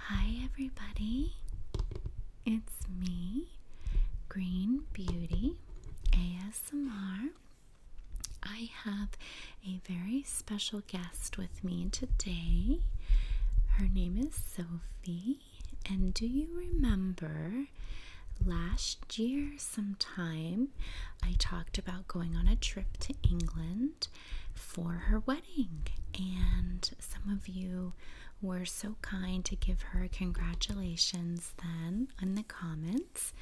Hi everybody, it's me, Green Beauty ASMR. I have a very special guest with me today. Her name is Sophie, and do you remember last year sometime I talked about going on a trip to England for her wedding, and some of you were so kind to give her congratulations then in the comments.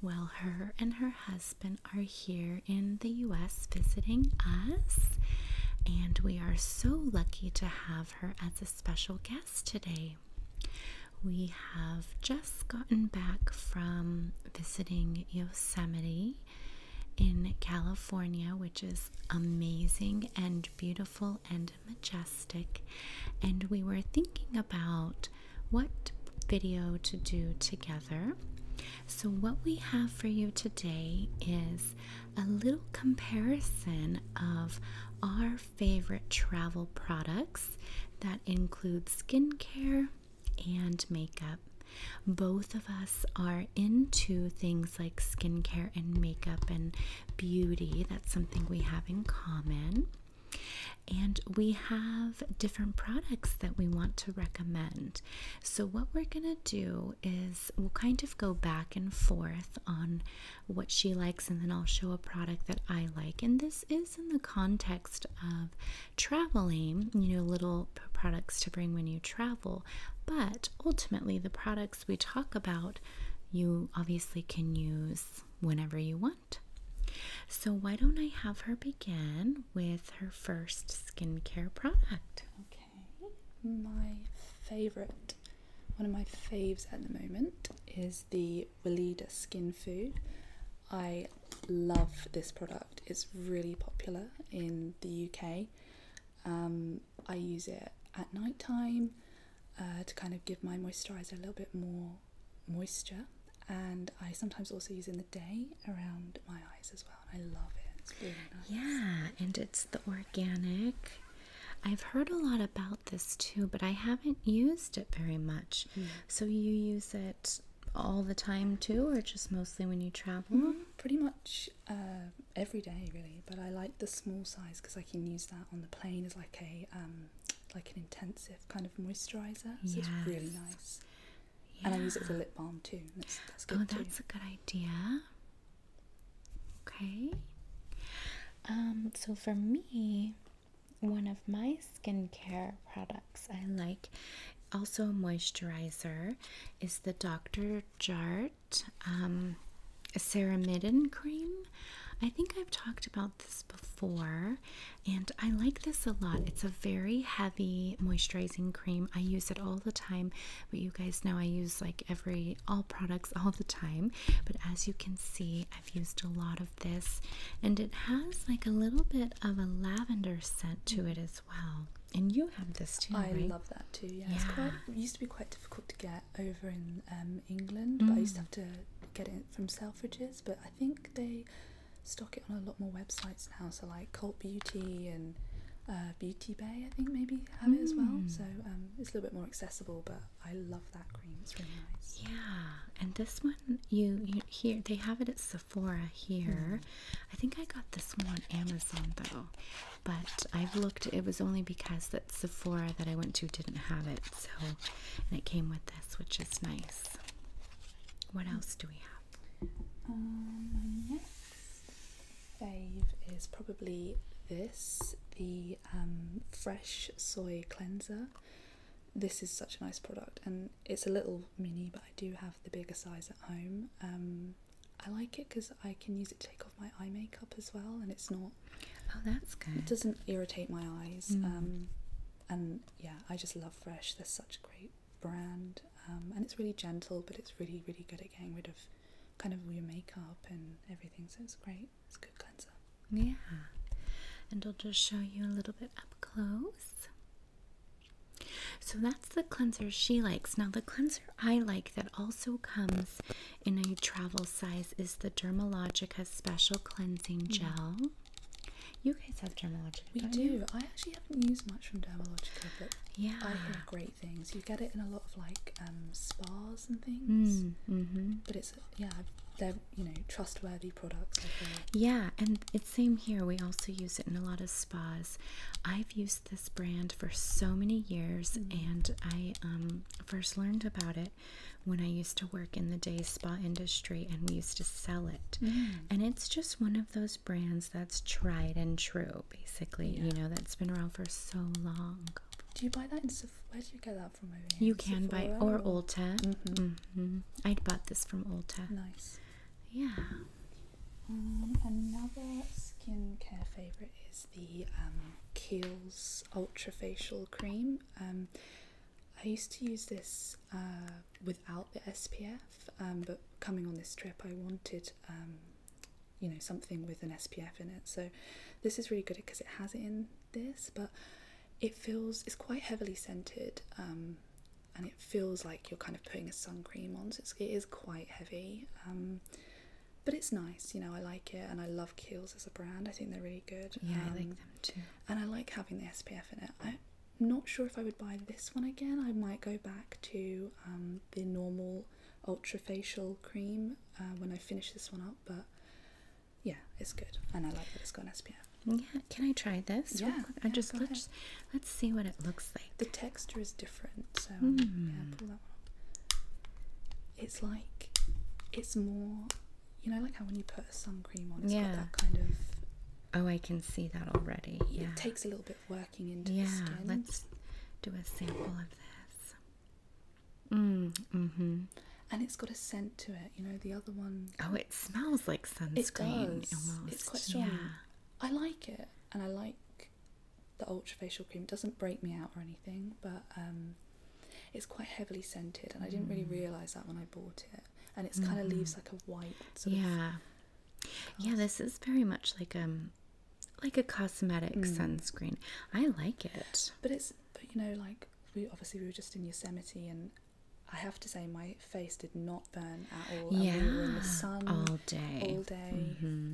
Well, her and her husband are here in the US visiting us, and we are so lucky to have her as a special guest today. We have just gotten back from visiting Yosemite in California, which is amazing and beautiful and majestic, and we were thinking about what video to do together. So what we have for you today is a little comparison of our favorite travel products that include skincare and makeup. Both of us are into things like skincare and makeup and beauty. That's something we have in common. And we have different products that we want to recommend. So what we're going to do is we'll kind of go back and forth on what she likes, and then I'll show a product that I like. And this is in the context of traveling, little products to bring when you travel. But ultimately, the products we talk about, you obviously can use whenever you want. So why don't I have her begin with her first skincare product? Okay, one of my faves at the moment is the Weleda Skin Food. I love this product. It's really popular in the UK. I use it at night time to kind of give my moisturiser a little bit more moisture, and I sometimes also use it in the day around my eyes as well. I love it. It's really nice. Yeah, and it's the organic. I've heard a lot about this too, but I haven't used it very much. So you use it all the time too, or just mostly when you travel? Pretty much every day, really. But I like the small size because I can use that on the plane as like an intensive kind of moisturiser. So it's really nice. Yeah. And I use it as a lip balm too. That's good too. Oh, that's a good idea. Okay. So for me, one of my skincare products I like, also a moisturizer, is the Dr. Jart Ceramidin Cream. I think I've talked about this before, and I like this a lot. It's a very heavy moisturizing cream. I use it all the time, but you guys know I use like all products all the time. But as you can see, I've used a lot of this, and it has like a little bit of a lavender scent to it as well. And you have this too, right? I love that too. Yeah, it used to be quite difficult to get over in England, but I used to have to get it from Selfridges. But I think they stock it on a lot more websites now, so like Cult Beauty and Beauty Bay, I think maybe have it as well. So it's a little bit more accessible, but I love that cream. It's really nice. Yeah, and this one you here they have it at Sephora here. I think I got this one on Amazon though, but I've looked. It was only because that Sephora that I went to didn't have it, so and it came with this, which is nice. What else do we have? Next fave is probably this, the Fresh Soy Cleanser. This is such a nice product, and it's a little mini, but I do have the bigger size at home. I like it because I can use it to take off my eye makeup as well, and it's not... Oh, that's good. It doesn't irritate my eyes. And yeah, I just love Fresh. They're such a great brand, and it's really gentle, but it's really, really good at getting rid of kind of all your makeup and everything, so it's great. It's a good cleanser. Yeah, and I'll just show you a little bit up close. So that's the cleanser she likes. Now the cleanser I like that also comes in a travel size is the Dermalogica Special Cleansing Gel. You guys have Dermalogica, We don't do. you? I actually haven't used much from Dermalogica, but Yeah. I hear great things. You get it in a lot of like spas and things. But it's they're trustworthy products, I feel. Yeah, and it's same here. We also use it in a lot of spas. I've used this brand for so many years, and I first learned about it when I used to work in the day spa industry, and we used to sell it. And it's just one of those brands that's tried and true, basically. You know, that's been around for so long. Do you buy that in where do you get that from over here? You can buy, Sephora or Ulta. I bought this from Ulta. Nice. Yeah. Another skincare favourite is the Kiehl's Ultra Facial Cream. I used to use this without the SPF, but coming on this trip I wanted something with an SPF in it, so this is really good because it has it in this, but it's quite heavily scented, and it feels like you're kind of putting a sun cream on, so it is quite heavy, but it's nice. I like it, and I love Kiehl's as a brand. I think they're really good. Yeah, I like them too. And I like having the SPF in it. I'm not sure if I would buy this one again. I might go back to the normal Ultra Facial Cream when I finish this one up, but yeah, it's good, and I like that it's got an SPF. Yeah, can I try this? Yeah, Let's see what it looks like. The texture is different, so pull that one up. It's more, like how when you put a sun cream on, it's got that kind of. Oh, I can see that already. Yeah, it takes a little bit of working into the skin. Let's do a sample of this. And it's got a scent to it. The other one. Oh, it smells like sunscreen. It does. Almost. It's quite strong. Yeah. I like it, and I like the Ultra Facial Cream. It doesn't break me out or anything, but it's quite heavily scented, and I didn't really realise that when I bought it. And it kind of leaves like a white sort of. Yeah, this is very much like a cosmetic sunscreen. I like it. But we were just in Yosemite, and I have to say my face did not burn at all. Yeah, and we were in the sun all day,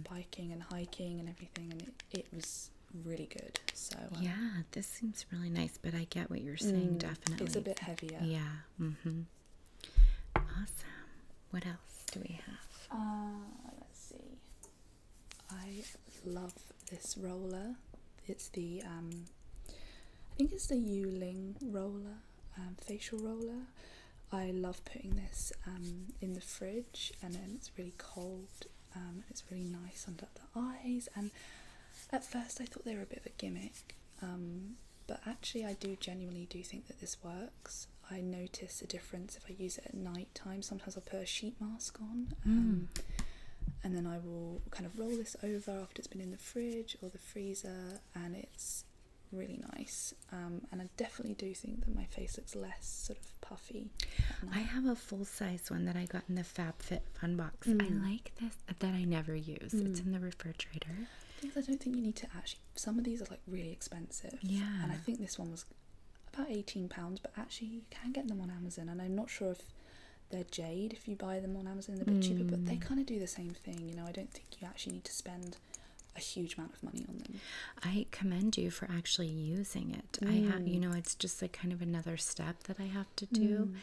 biking and hiking and everything, and it was really good. So yeah, this seems really nice, but I get what you're saying. Definitely, it's a bit heavier. Yeah. Awesome. What else do we have? Let's see. I love this roller. It's the I think it's the Yuling roller, facial roller. I love putting this in the fridge, and then it's really cold, and it's really nice under the eyes. And at first I thought they were a bit of a gimmick, but actually I genuinely do think that this works. I notice a difference if I use it at night time. Sometimes I'll put a sheet mask on, and then I will kind of roll this over after it's been in the fridge or the freezer, and it's really nice. And I definitely do think that my face looks less sort of puffy. I have a full-size one that I got in the FabFitFun box. I like this, that I never use. It's in the refrigerator. I don't think you need to actually. Some of these are like really expensive. Yeah. And I think this one was about £18, but actually you can get them on Amazon, and I'm not sure if they're jade if you buy them on Amazon. They're a bit cheaper, but they kind of do the same thing. I don't think you actually need to spend a huge amount of money on them. I commend you for actually using it. I have, it's just like kind of another step that I have to do,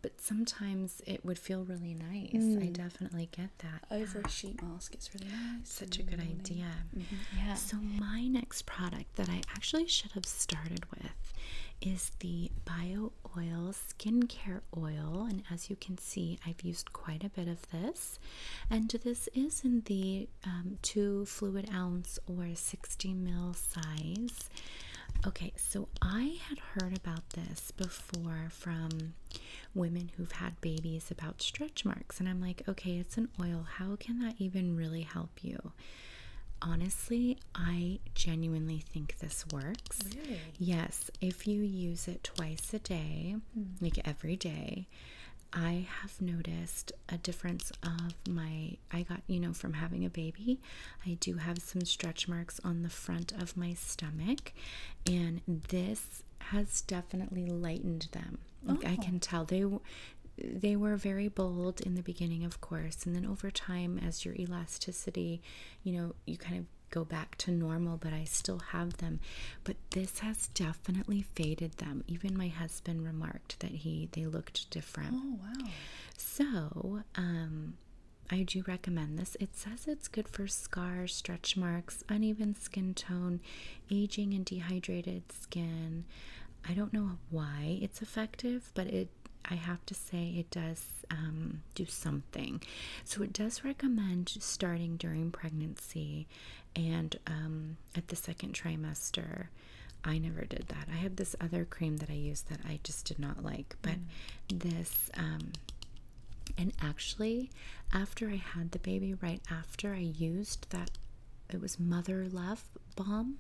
but sometimes it would feel really nice. I definitely get that. Over a sheet mask, it's really nice. Such a good idea. Yeah. So my next product that I actually should have started with is the Bio Oil Skincare Oil, and as you can see, I've used quite a bit of this, and this is in the 2 fluid ounce or 60 ml size. Okay, so I had heard about this before from women who've had babies about stretch marks, and I'm like, okay, it's an oil, how can that even really help you? Honestly, I genuinely think this works. Really? Yes, if you use it twice a day, like every day, I have noticed a difference of I got, from having a baby, I do have some stretch marks on the front of my stomach, and this has definitely lightened them. Like, I can tell they were very bold in the beginning, of course, and then over time, as your elasticity, you kind of go back to normal, but I still have them. But this has definitely faded them. Even my husband remarked that they looked different. Oh, wow. So, I do recommend this. It says it's good for scars, stretch marks, uneven skin tone, aging and dehydrated skin. I don't know why it's effective, but I have to say it does do something. So it does recommend starting during pregnancy and at the second trimester. I never did that. I have this other cream that I use that I just did not like, but this and actually after I had the baby, right after, I used that, it was Mother Love balm,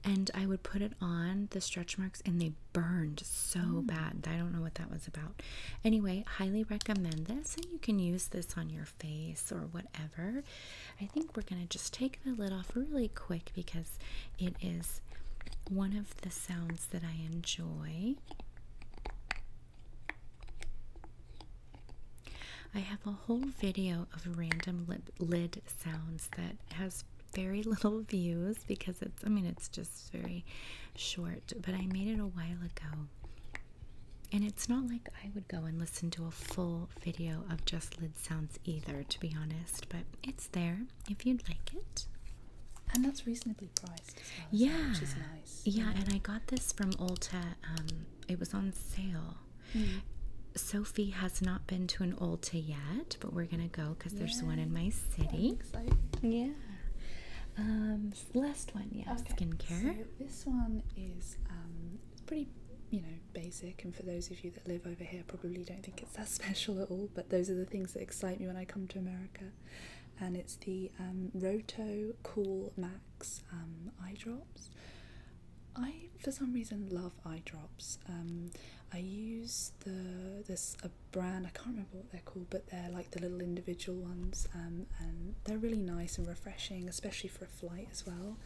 and I would put it on the stretch marks and they burned so bad. I don't know what that was about. Anyway, highly recommend this, and you can use this on your face or whatever. I think we're gonna just take the lid off really quick because it is one of the sounds that I enjoy. I have a whole video of random lid sounds that has very little views because it's just very short, but I made it a while ago. And it's not like I would go and listen to a full video of just lid sounds either, to be honest, but it's there if you'd like it. And that's reasonably priced as well, Yeah, which is nice. Yeah, and I got this from Ulta. It was on sale. Sophie has not been to an Ulta yet, but we're gonna go because there's one in my city. Yeah. Last one, skincare. So this one is pretty, basic, and for those of you that live over here probably don't think it's that special at all, but those are the things that excite me when I come to America. And it's the Roto Cool Max eye drops. I, for some reason, love eye drops. I use a brand, I can't remember what they're called, but they're like the little individual ones, and they're really nice and refreshing, especially for a flight as well.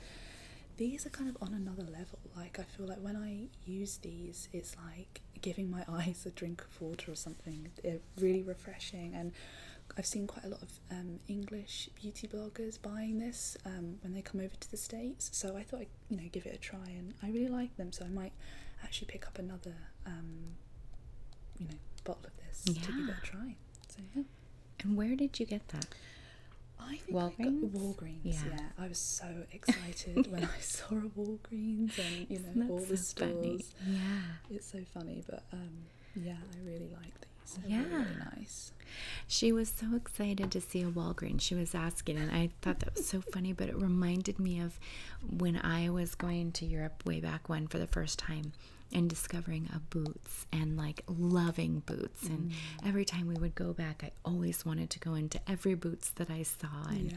These are kind of on another level. Like, I feel like when I use these, it's like giving my eyes a drink of water or something. They're really refreshing, and I've seen quite a lot of English beauty bloggers buying this when they come over to the States, so I thought I'd give it a try, and I really like them, so I might actually pick up another bottle of this to give it a try. So yeah. And where did you get that? I think Walgreens? I got Walgreens. Yeah, I was so excited when I saw a Walgreens and all the stores. Funny. Yeah, it's so funny, but yeah, I really like these. They're really, really nice. She was so excited to see a Walgreens. She was asking, and I thought that was so funny, but it reminded me of when I was going to Europe way back when for the first time and discovering a Boots and like loving Boots. And every time we would go back, I always wanted to go into every Boots that I saw, and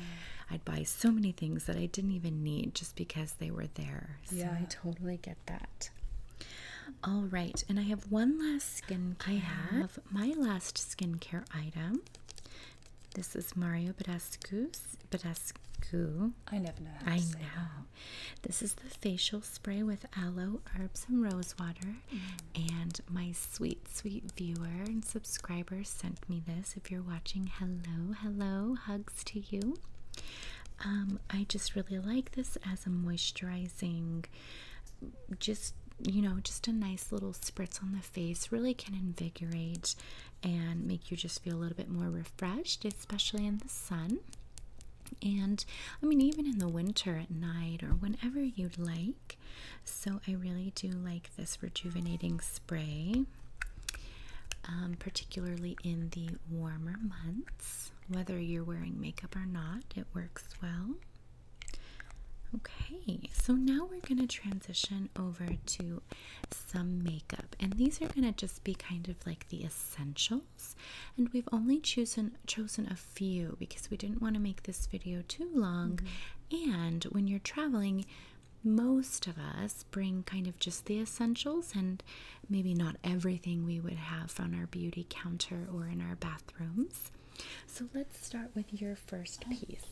I'd buy so many things that I didn't even need just because they were there. So I totally get that. All right, and I have one last skincare. I have my last skincare item. This is Mario Badescu's. I never know how to say that. This is the facial spray with aloe, herbs, and rose water. And my sweet, sweet viewer and subscriber sent me this. If you're watching, hello, hugs to you. I just really like this as a moisturizing, just a nice little spritz on the face. Really can invigorate and make you just feel a little bit more refreshed, especially in the sun. And even in the winter at night or whenever you'd like. So I really do like this rejuvenating spray, particularly in the warmer months. Whether you're wearing makeup or not, it works well. Okay, so now we're going to transition over to some makeup, and these are going to just be kind of like the essentials, and we've only chosen a few because we didn't want to make this video too long. And when you're traveling, most of us bring kind of just the essentials and maybe not everything we would have on our beauty counter or in our bathrooms. So let's start with your first piece.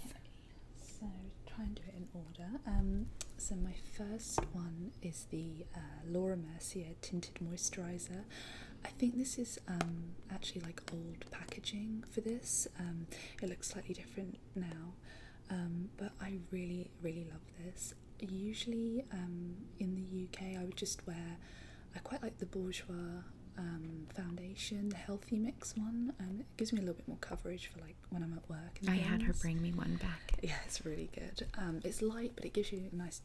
So try and do it in order. So my first one is the Laura Mercier Tinted Moisturizer. I think this is actually like old packaging for this. It looks slightly different now. But I really, really love this. Usually in the UK I would just wear, I quite like the Bourjois foundation, the healthy mix one, and it gives me a little bit more coverage for like when I'm at work and I had her bring me one back. Yeah, it's really good. It's light, but it gives you a nice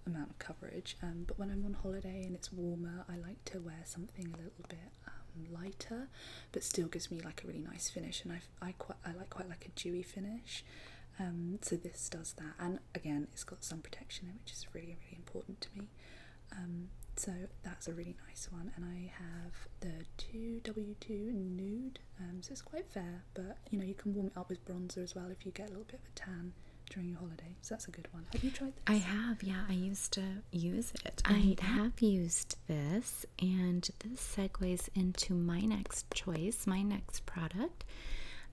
amount of coverage. But when I'm on holiday and it's warmer, I like to wear something a little bit lighter, but still gives me like a really nice finish. And I quite like a dewy finish. So this does that, and again, it's got sun protection in, which is really, really important to me. So that's a really nice one, and I have the 2W2 nude, so it's quite fair, but you know, you can warm it up with bronzer as well if you get a little bit of a tan during your holiday, so that's a good one. Have you tried this? I have, yeah. I used to use it. I have used this, and this segues into my next choice, my next product.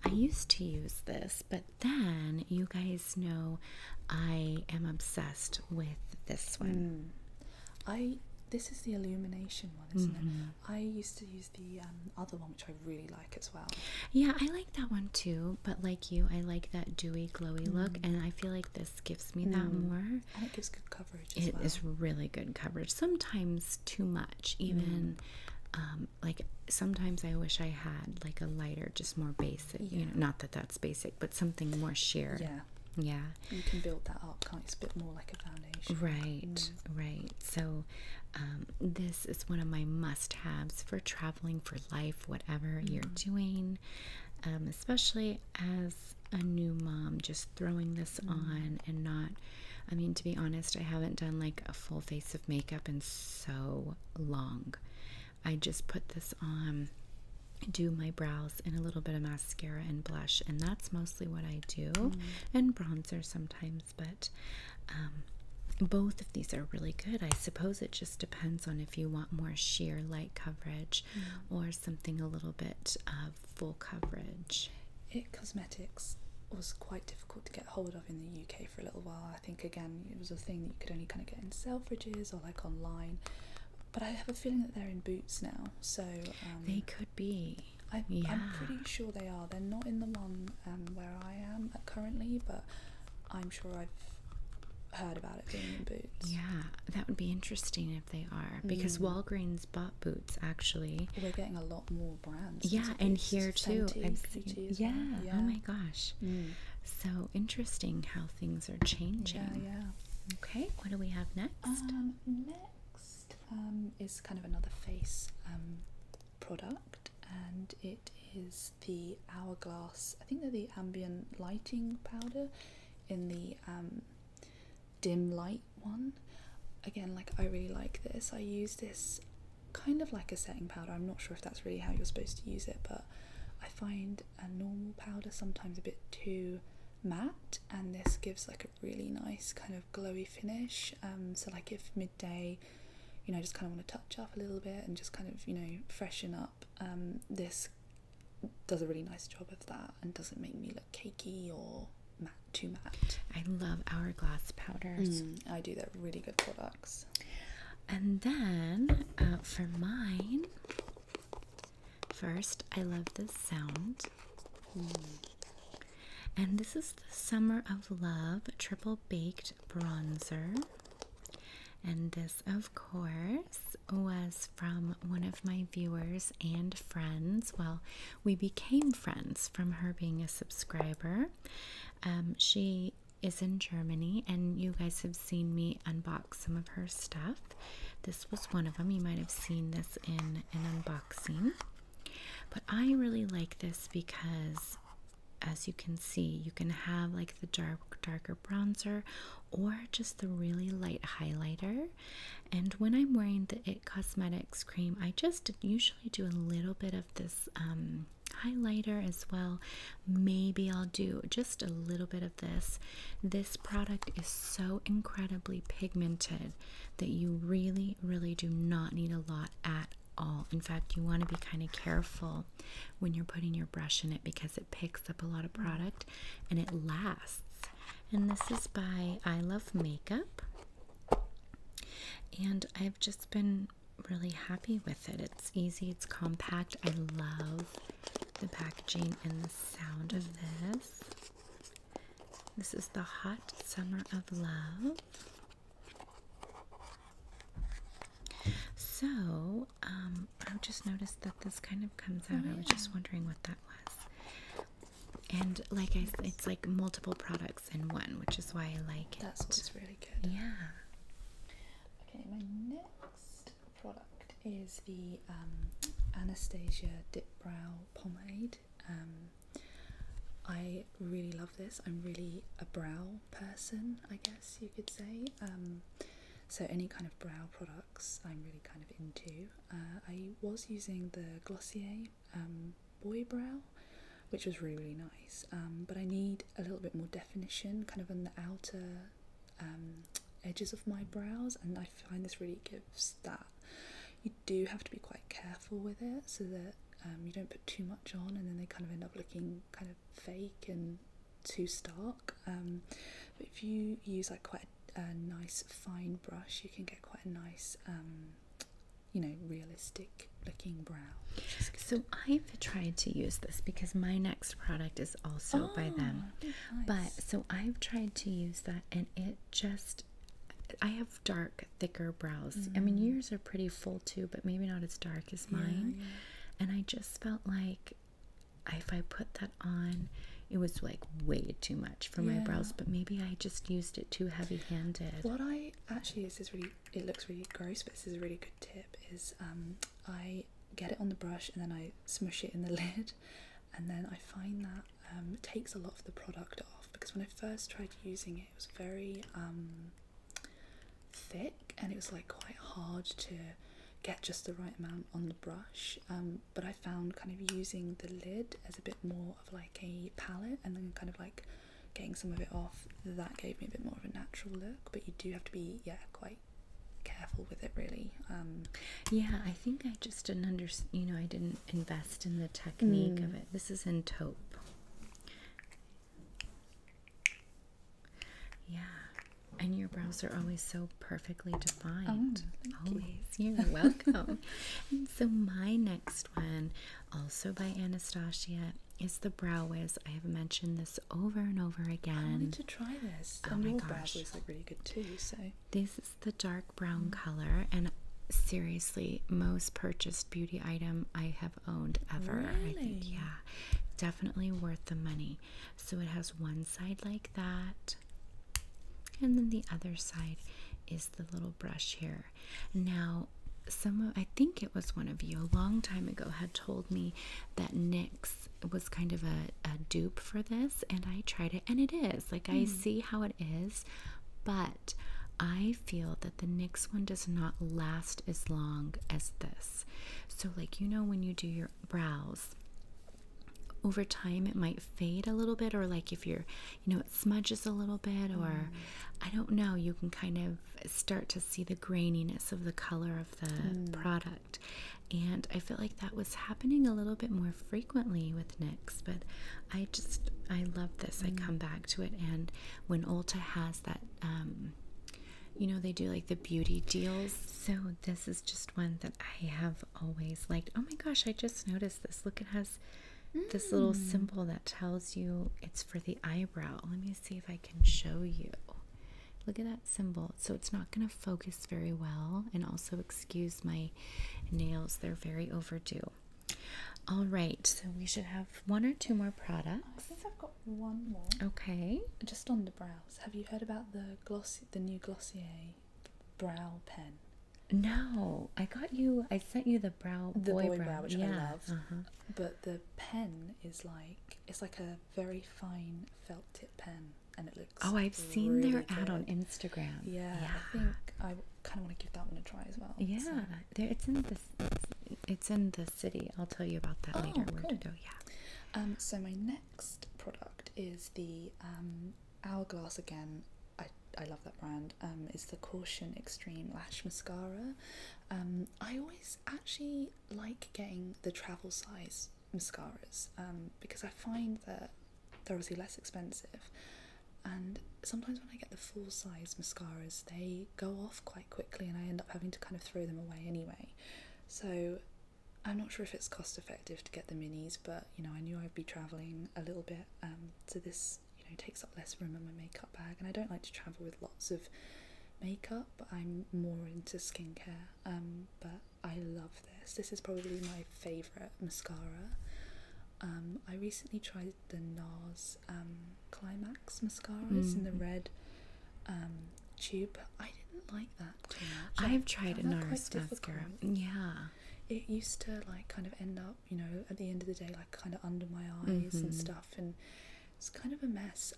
I used to use this, but then you guys know I am obsessed with this one. This is the illumination one, isn't it? I used to use the other one, which I really like as well. Yeah, I like that one too, but like you, I like that dewy, glowy look, and I feel like this gives me that more. And it gives good coverage as well. It is really good coverage, sometimes too much, even. Like sometimes I wish I had like a lighter, just more basic, you know, not that that's basic, but something more sheer. Yeah, you can build that up, can't you? It's a bit more like a foundation. Right. So this is one of my must-haves for traveling, for life, whatever you're doing, especially as a new mom, just throwing this on and not, I mean, to be honest, I haven't done like a full face of makeup in so long. I just put this on, do my brows and a little bit of mascara and blush, and that's mostly what I do, and bronzer sometimes, but both of these are really good. I suppose it just depends on if you want more sheer light coverage or something a little bit of full coverage. It Cosmetics was quite difficult to get hold of in the UK for a little while. I think again it was a thing that you could only kind of get in Selfridges or like online. But I have a feeling that they're in Boots now, so they could be. I'm pretty sure they are. They're not in the one where I am currently, but I'm sure I've heard about it being in Boots. Yeah, that would be interesting if they are, because Walgreens bought Boots actually. We're getting a lot more brands. Yeah, and here too. Beauty as well. Oh my gosh. So interesting how things are changing. Yeah. Okay, what do we have next? Next is kind of another face product, and it is the Hourglass. I think they're the ambient lighting powder in the dim light one. Again, like I really like this. I use this kind of like a setting powder. I'm not sure if that's really how you're supposed to use it, but I find a normal powder sometimes a bit too matte, and this gives like a really nice kind of glowy finish. So like if midday, you know, just kind of want to touch up a little bit and just kind of, you know, freshen up, this does a really nice job of that and doesn't make me look cakey or too matte. I love Hourglass powders. I do. They're really good products. And then for mine, first, I love this sound. And this is the Summer of Love Triple Baked Bronzer. And this, of course, was from one of my viewers and friends. Well, we became friends from her being a subscriber. She is in Germany, and you guys have seen me unbox some of her stuff. This was one of them. You might have seen this in an unboxing. But I really like this because, as you can see, you can have like the darker bronzer or just the really light highlighter. And when I'm wearing the It Cosmetics cream, I just usually do a little bit of this highlighter as well. Maybe I'll do just a little bit of this. This product is so incredibly pigmented that you really, really do not need a lot at all. In fact, you want to be kind of careful when you're putting your brush in it because it picks up a lot of product and it lasts. And this is by I Love Makeup, and I've just been really happy with it. It's easy, it's compact. I love the packaging and the sound of this. This is the Hot Summer of Love. So, I just noticed that this kind of comes out. I was just wondering what that was. And like I said, it's like multiple products in one, which is why I like it. That's what's really good. Yeah. Okay, my next product is the Anastasia Dip Brow Pomade. I really love this. I'm really a brow person, I guess you could say. So any kind of brow products I'm really kind of into. I was using the Glossier Boy Brow, which was really, really nice. But I need a little bit more definition kind of on the outer edges of my brows, and I find this really gives that. You do have to be quite careful with it so that you don't put too much on and then they kind of end up looking kind of fake and too stark. But if you use like quite a nice fine brush, you can get quite a nice you know, realistic looking brow. So I've tried to use this because my next product is also by them. Nice. But so I've tried to use that, and it just, I have dark, thicker brows. I mean, yours are pretty full too, but maybe not as dark as mine. Yeah. And I just felt like if I put that on, it was like way too much for my brows, but maybe I just used it too heavy-handed. What I actually, this is really, it looks really gross, but this is a really good tip, is I get it on the brush and then I smush it in the lid, and then I find that it takes a lot of the product off, because when I first tried using it, it was very thick and it was like quite hard to get just the right amount on the brush, but I found kind of using the lid as a bit more of like a palette and then kind of like getting some of it off, that gave me a bit more of a natural look. But you do have to be quite careful with it, really. Yeah, I think I just didn't understand, you know, I didn't invest in the technique of it. This is in taupe. Yeah. And your brows are always so perfectly defined. You're welcome. And so my next one, also by Anastasia, is the Brow Wiz. I have mentioned this over and over again. I wanted to try this. Oh and my your gosh. brows look like really good too. So this is the dark brown color, and seriously, most purchased beauty item I have owned ever. I think, yeah, definitely worth the money. So it has one side like that, and then the other side is the little brush here. Now, I think it was one of you a long time ago had told me that NYX was kind of a dupe for this, and I tried it, and it is. Like, I see how it is, but I feel that the NYX one does not last as long as this. So, like, you know, when you do your brows, over time it might fade a little bit, or like if you're, you know, it smudges a little bit, or I don't know, you can kind of start to see the graininess of the color of the product. And I feel like that was happening a little bit more frequently with NYX, but I love this. I come back to it, and when Ulta has that, you know, they do like the beauty deals. So this is just one that I have always liked. Oh my gosh, I just noticed this. Look, it has this little symbol that tells you it's for the eyebrow. Let me see if I can show you. Look at that symbol. So it's not going to focus very well, and also excuse my nails, they're very overdue. All right, so we should have one or two more products. I think I've got one more. Okay. Just on the brows. Have you heard about the new Glossier brow pen? No, I sent you the boy brow, which I love. Uh-huh. But the pen is like, it's like a very fine felt tip pen, and it looks I've seen really their good. ad on Instagram. Yeah, I think I kind of want to give that one a try as well. Yeah, so. it's in the city. I'll tell you about that later. Where to Cool. go? Yeah. So my next product is the Hourglass again. I love that brand. It's the Caution Extreme Lash Mascara. I always actually like getting the travel size mascaras because I find that they're obviously less expensive, and sometimes when I get the full size mascaras, they go off quite quickly and I end up having to kind of throw them away anyway. So I'm not sure if it's cost effective to get the minis, but you know, I knew I'd be traveling a little bit, so this, you know, takes up less room in my makeup bag, and I don't like to travel with lots of makeup. I'm more into skincare, but I love this. This is probably my favourite mascara. I recently tried the NARS Climax mascaras in the red tube. I didn't like that too much. I've tried a NARS mascara. Yeah. It used to like kind of end up, you know, at the end of the day, like kind of under my eyes and stuff, and it's kind of a mess.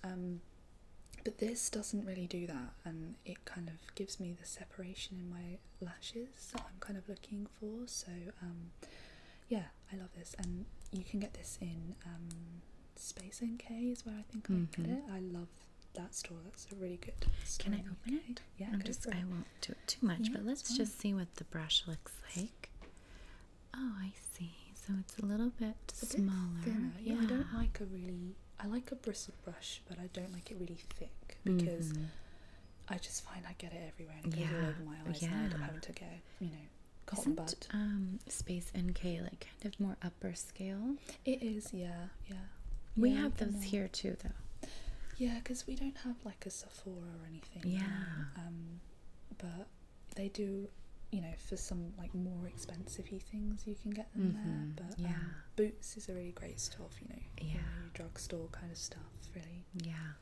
But this doesn't really do that, and it kind of gives me the separation in my lashes that I'm kind of looking for. So yeah, I love this, and you can get this in Space NK is where I think I get it. I love that store. That's a really good store. Can I open it? Yeah, I won't do it too much, but let's just see what the brush looks like. Oh, I see. So it's a little bit smaller. Thinner. Yeah, I don't like I like a bristle brush, but I don't like it really thick, because I just find I get it everywhere and it goes all over my eyes, and I end up having to get, you know, cotton bud. Space NK like kind of more upper scale? It is, yeah. We have those here too, though. Yeah, because we don't have like a Sephora or anything. Yeah. But they do, you know, for some like more expensive-y things you can get them there. But Boots is a really great store for, you know, drugstore kind of stuff, really. Yeah.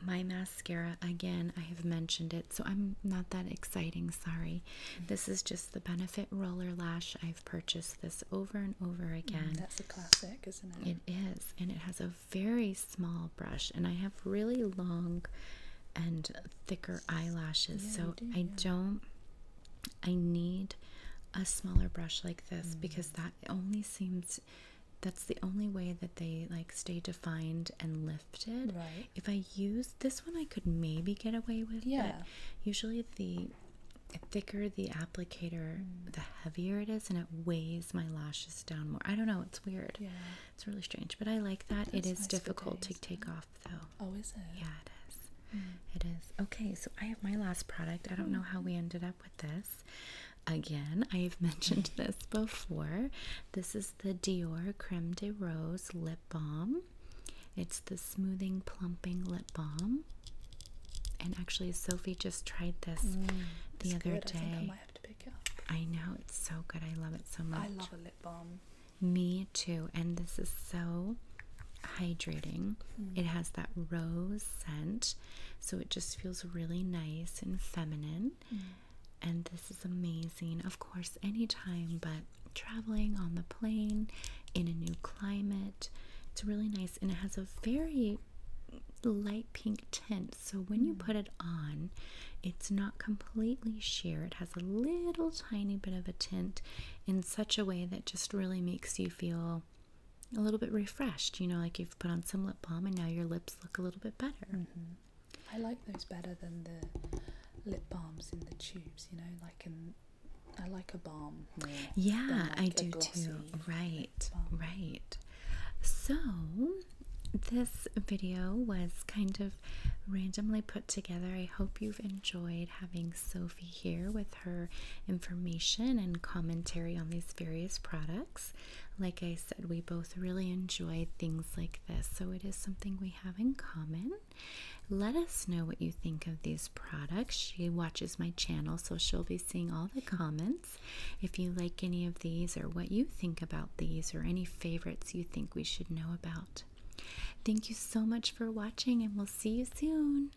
My mascara, again, I have mentioned it, so I'm not that exciting, sorry. This is just the Benefit Roller Lash. I've purchased this over and over again. That's a classic, isn't it? It is, and it has a very small brush, and I have really long and thicker eyelashes, so I need a smaller brush like this, because that's the only way that they like stay defined and lifted. Right. If I use this one, I could maybe get away with it. Usually the thicker the applicator, the heavier it is, and it weighs my lashes down more. I don't know, it's weird. Yeah. It's really strange, but I like that. It is nice, difficult to take off though. Oh, is it? Yeah, it is. It is. Okay, so I have my last product. I don't know how we ended up with this. Again, I have mentioned this before. This is the Dior Creme de Rose Lip Balm. It's the Smoothing Plumping Lip Balm. And actually, Sophie just tried this the other day. I think I might have to pick it up. I know, it's so good. I love it so much. I love a lip balm. Me too. And this is so hydrating. It has that rose scent, so it just feels really nice and feminine. And this is amazing, of course, anytime, but traveling on the plane in a new climate, it's really nice. And it has a very light pink tint, so when you put it on, it's not completely sheer. It has a little tiny bit of a tint in such a way that just really makes you feel a little bit refreshed, you know, like you've put on some lip balm and now your lips look a little bit better. I like those better than the lip balms in the tubes, you know, I like a balm more. Yeah, I do too. Right. So this video was kind of randomly put together. I hope you've enjoyed having Sophie here with her information and commentary on these various products. Like I said, we both really enjoy things like this, so it is something we have in common. Let us know what you think of these products. She watches my channel, so she'll be seeing all the comments. If you like any of these, or what you think about these, or any favorites you think we should know about. Thank you so much for watching, and we'll see you soon.